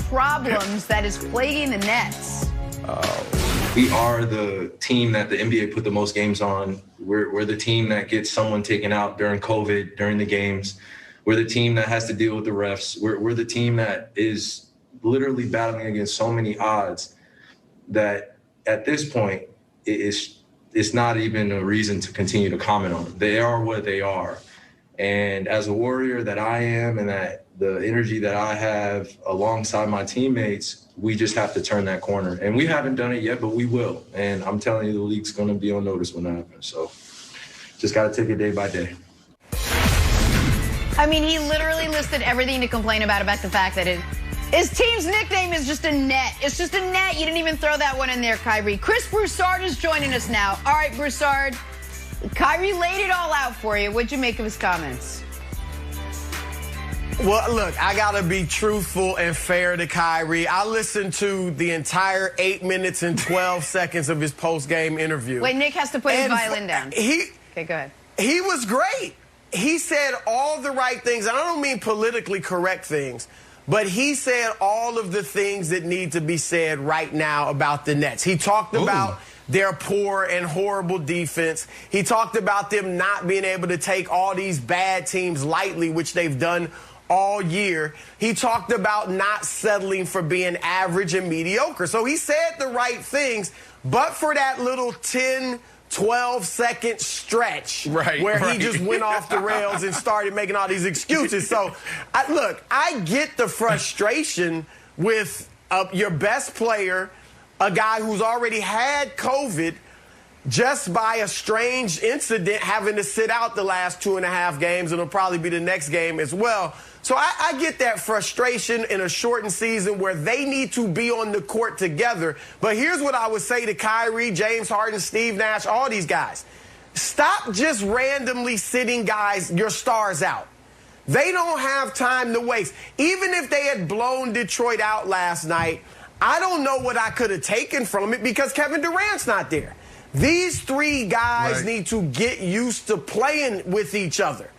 problems that is plaguing the Nets? We are the team that the NBA put the most games on. We're the team that gets someone taken out during COVID, during the games. We're the team that has to deal with the refs. We're the team that is literally battling against so many odds that at this point, it's not even a reason to continue to comment on them. They are what they are. And as a warrior that I am, and that the energy that I have alongside my teammates, we just have to turn that corner. And we haven't done it yet, but we will. And I'm telling you, the league's going to be on notice when that happens. So just got to take it day by day. I mean, he literally listed everything to complain about the fact that his team's nickname is just a net. It's just a net. You didn't even throw that one in there, Kyrie. Chris Broussard is joining us now. All right, Broussard, Kyrie laid it all out for you. What'd you make of his comments? Well, look, I got to be truthful and fair to Kyrie. I listened to the entire 8 minutes and 12 seconds of his post-game interview. Wait, Nick has to put his violin down. Okay, go ahead. He was great. He said all the right things. And I don't mean politically correct things, but he said all of the things that need to be said right now about the Nets. He talked about their poor and horrible defense. He talked about them not being able to take all these bad teams lightly, which they've done all year. He talked about not settling for being average and mediocre. So he said the right things, but for that little 10, 12-second stretch where he just went off the rails and started making all these excuses. So, look, I get the frustration with your best player, a guy who's already had COVID, just by a strange incident having to sit out the last 2.5 games, and it'll probably be the next game as well. So I get that frustration in a shortened season where they need to be on the court together. But here's what I would say to Kyrie, James Harden, Steve Nash, all these guys. Stop just randomly sitting your stars out. They don't have time to waste. Even if they had blown Detroit out last night, I don't know what I could have taken from it because Kevin Durant's not there. These three guys need to get used to playing with each other.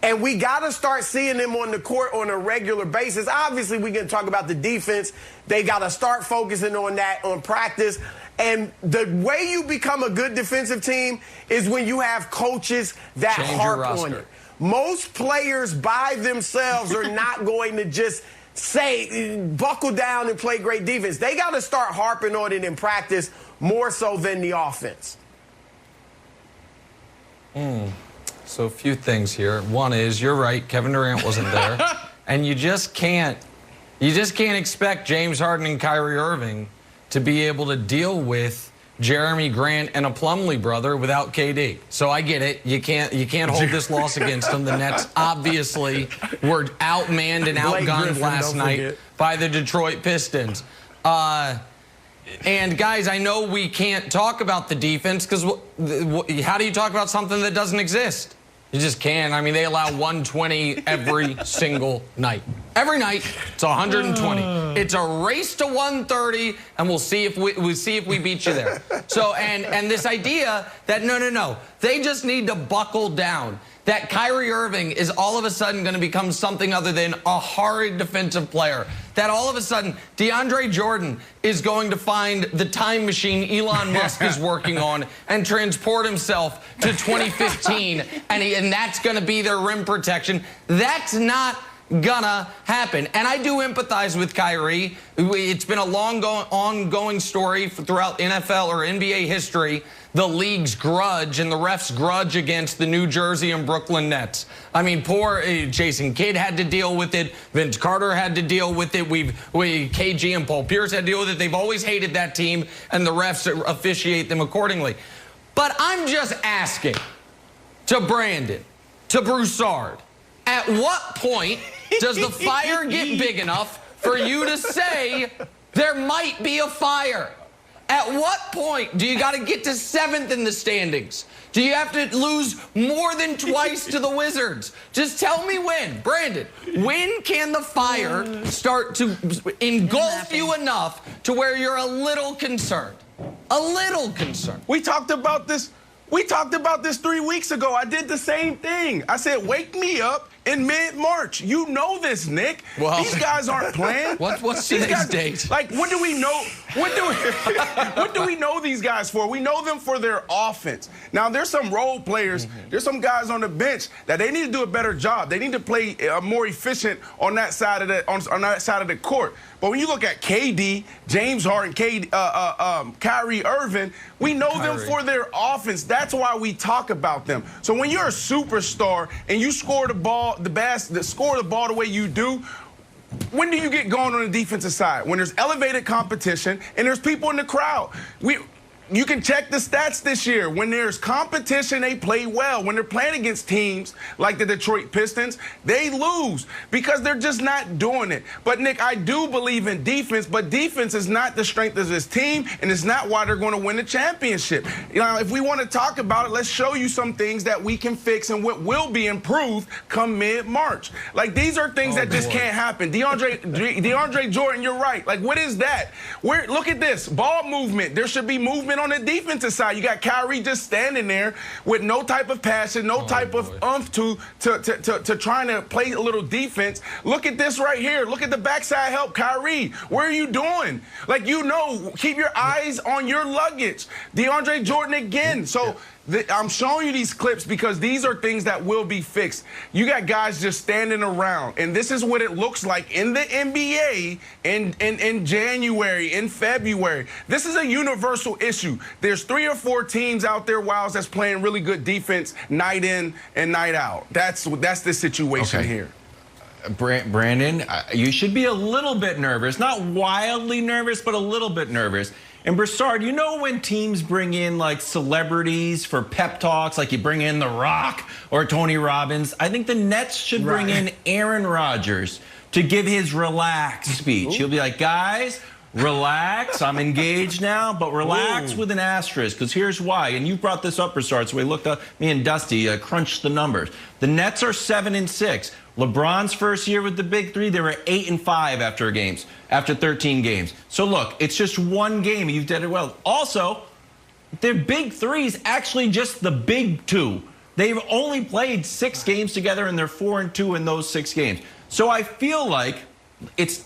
And we got to start seeing them on the court on a regular basis. Obviously, we can talk about the defense. They got to start focusing on that, on practice. And the way you become a good defensive team is when you have coaches that harp on it. Most players by themselves are not going to just say, buckle down and play great defense. They got to start harping on it in practice more so than the offense. So a few things here. One is, you're right, Kevin Durant wasn't there. And you just can't expect James Harden and Kyrie Irving to be able to deal with Jeremy Grant and a Plumlee brother without KD. So I get it. You can't hold this loss against them. The Nets obviously were outmanned and outgunned last night by the Detroit Pistons. And guys, I know we can't talk about the defense because how do you talk about something that doesn't exist? You just can't. I mean, they allow 120 every single night. Every night, it's 120. It's a race to 130, and we'll see if we beat you there. So, and this idea that no, they just need to buckle down. That Kyrie Irving is all of a sudden going to become something other than a horrid defensive player. That all of a sudden DeAndre Jordan is going to find the time machine Elon Musk is working on and transport himself to 2015, and that's going to be their rim protection. That's not gonna happen. And I do empathize with Kyrie. It's been a long ongoing story throughout NFL or NBA history. The league's grudge and the refs' grudge against the New Jersey and Brooklyn Nets. I mean, poor Jason Kidd had to deal with it. Vince Carter had to deal with it. KG and Paul Pierce had to deal with it. They've always hated that team, and the refs officiate them accordingly. But I'm just asking to Brandon, to Broussard, at what point does the fire get big enough for you to say there might be a fire? At what point do you got to get to 7th in the standings? Do you have to lose more than twice to the Wizards? Just tell me when. Brandon, when can the fire start to engulf you enough to where you're a little concerned? A little concerned. We talked about this 3 weeks ago. I did the same thing. I said, wake me up in mid-March. You know this, Nick. Well, these guys aren't playing. What's today's date? Like, what do we know? What do we know these guys for? We know them for their offense. Now, there's some role players. There's some guys on the bench that they need to do a better job. They need to play more efficient on that side of the on that side of the court. But when you look at KD, James Harden, Kyrie Irving, we know them for their offense. That's why we talk about them. So when you're a superstar and you score the ball, score the ball the way you do, when do you get going on the defensive side? When there's elevated competition and there's people in the crowd. You can check the stats this year. When there's competition, they play well. When they're playing against teams like the Detroit Pistons, they lose because they're just not doing it. But, Nick, I do believe in defense, but defense is not the strength of this team, and it's not why they're going to win the championship. You know, if we want to talk about it, let's show you some things that we can fix and what will be improved come mid-March. Like, these are things that just can't happen. DeAndre Jordan, you're right. Like, what is that? Look at this. Ball movement. There should be movement on the defensive side. You got Kyrie just standing there with no type of passion, no type of oomph to trying to play a little defense. Look at this right here. Look at the backside help, Kyrie. What are you doing? Like, you know, keep your eyes on your luggage. DeAndre Jordan again. So I'm showing you these clips because these are things that will be fixed. You got guys just standing around, and this is what it looks like in the NBA in January, in February. This is a universal issue. There's 3 or 4 teams out there, Wiles, that's playing really good defense night in and night out. That's the situation here. Brandon, you should be a little bit nervous. Not wildly nervous, but a little bit nervous. And Broussard, you know when teams bring in like celebrities for pep talks, like you bring in The Rock or Tony Robbins? I think the Nets should bring in Aaron Rodgers to give his relax speech. He'll be like, guys, relax. I'm engaged now, but relax with an asterisk, because here's why. And you brought this up, Broussard, so we looked up, me and Dusty crunched the numbers. The Nets are 7-6. LeBron's first year with the Big Three, they were 8-5 after 13 games. So look, it's just one game. You've done it well. Also, their Big Three is actually just the Big Two. They've only played 6 games together, and they're 4-2 in those 6 games. So I feel like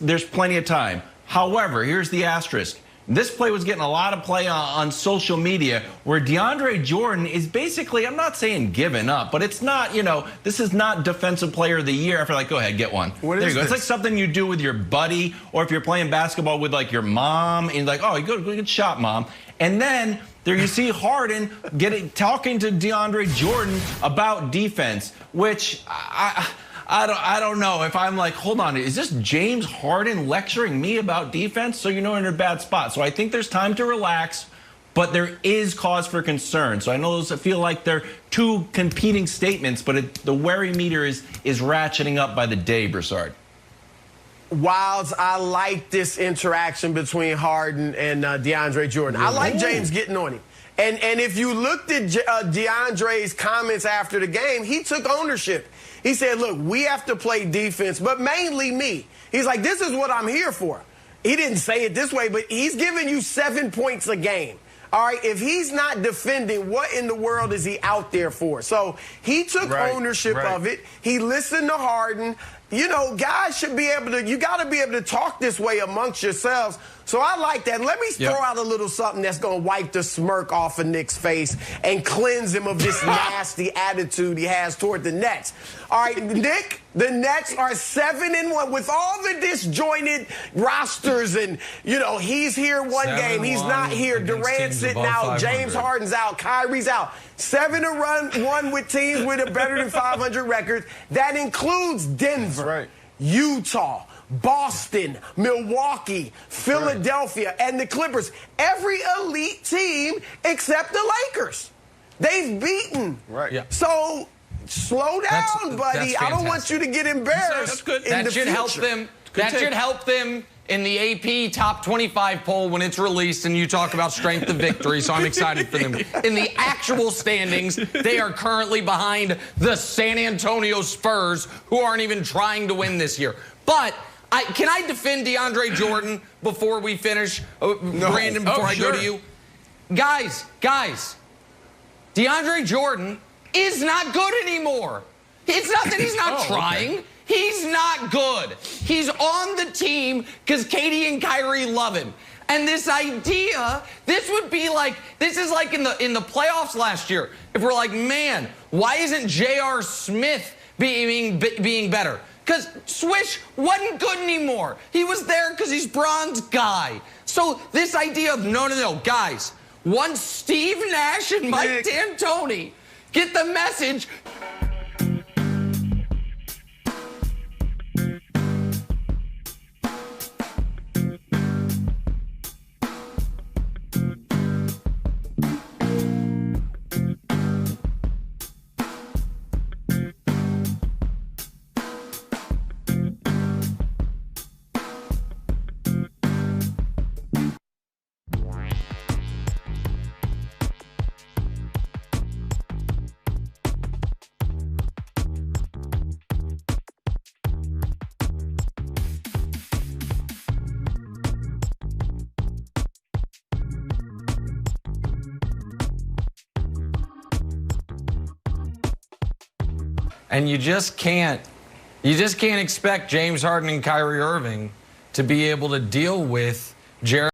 there's plenty of time. However, here's the asterisk. This play was getting a lot of play on social media where DeAndre Jordan is basically, I'm not saying giving up, but it's not, you know, this is not Defensive Player of the Year. After like, go ahead, get one. There you go. It's like something you do with your buddy, or if you're playing basketball with like your mom, and you're like, oh, good shot, mom. And then there you see Harden talking to DeAndre Jordan about defense, which I don't know if I'm like, hold on, is this James Harden lecturing me about defense? So you know, in a bad spot. So I think there's time to relax, but there is cause for concern. So I know those feel like they're two competing statements, but the worry meter is ratcheting up by the day, Broussard. Wiles, I like this interaction between Harden and DeAndre Jordan. I like James getting on him. And if you looked at DeAndre's comments after the game, he took ownership. He said, look, we have to play defense, but mainly me. He's like, this is what I'm here for. He didn't say it this way, but he's giving you 7 points a game. All right, if he's not defending, what in the world is he out there for? So he took ownership of it. He listened to Harden. You know, guys should be able to, you got to be able to talk this way amongst yourselves. So I like that. Let me throw out a little something that's going to wipe the smirk off of Nick's face and cleanse him of this nasty attitude he has toward the Nets. All right, Nick, the Nets are 7-1 with all the disjointed rosters, and, you know, he's here one game, he's not here. Durant's sitting out, James Harden's out, Kyrie's out. 7-1 with teams with a better than 500 record. That includes Denver, Utah, Boston, Milwaukee, Philadelphia, and the Clippers. Every elite team except the Lakers. They've beaten. So slow down, buddy. I don't want you to get embarrassed. That should help them. That should help them in the AP Top 25 poll when it's released, and you talk about strength of victory, so I'm excited for them. In the actual standings, they are currently behind the San Antonio Spurs, who aren't even trying to win this year. But can I defend DeAndre Jordan before we finish? Brandon, before I go to you? Guys, DeAndre Jordan is not good anymore. It's not that he's not trying. Okay. He's not good. He's on the team because Katie and Kyrie love him. And this idea, this is like in the playoffs last year. If we're like, man, why isn't J.R. Smith being better? Because Swish wasn't good anymore. He was there because he's Bron's guy. So this idea of, no, guys, once Steve Nash and Mike D'Antoni get the message. And you just can't expect James Harden and Kyrie Irving to be able to deal with Jerry.